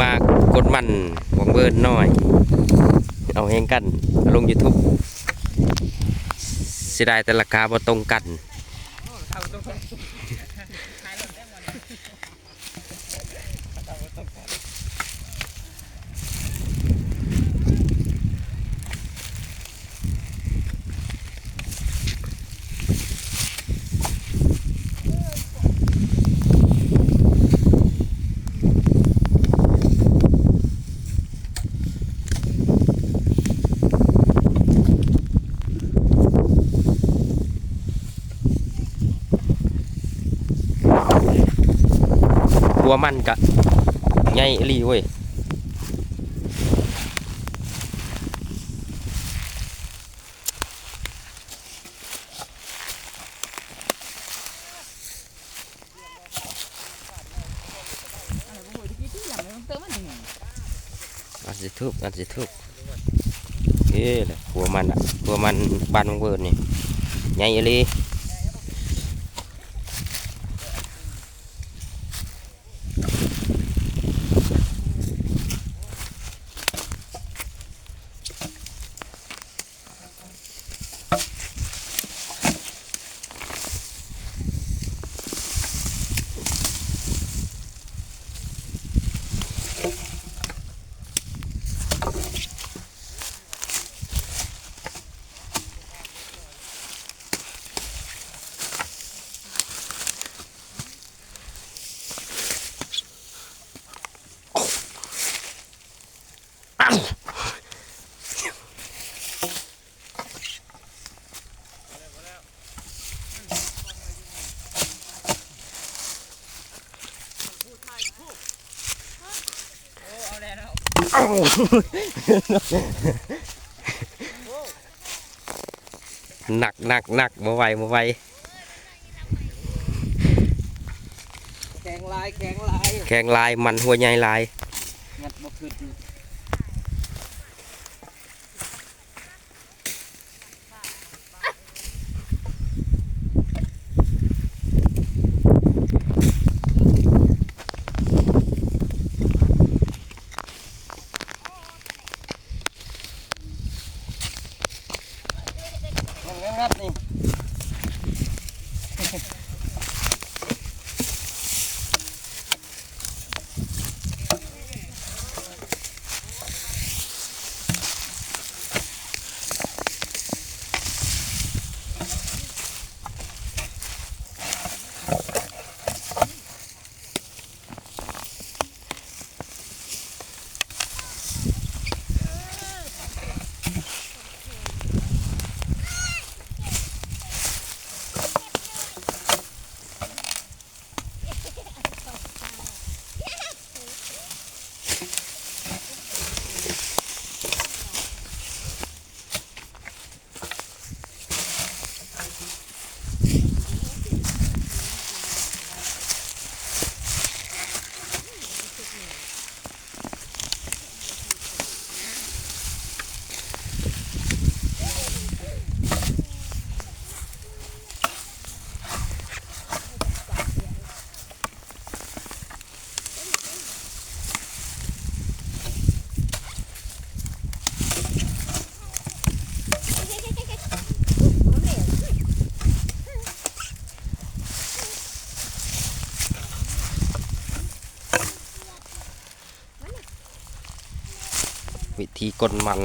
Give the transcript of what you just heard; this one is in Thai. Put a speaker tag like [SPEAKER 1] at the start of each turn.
[SPEAKER 1] มากดมันหวังเบิร์นหน่อยเอาแห้งกันลง YouTube เสียดายแต่ราคาบ่ตรงกันหัวมันกะใหญ่อีหลีเว้ยอันสิทุบเฮ้ยเลยหัวมันอ่ะหัวมันบานมังเบิร์นนี่ใหญ่อีหลีหนักมาไวแข็งลายมันหัวใหญ่ลายงัดบ่ขึ้นงัดนี่วิธีกดมัน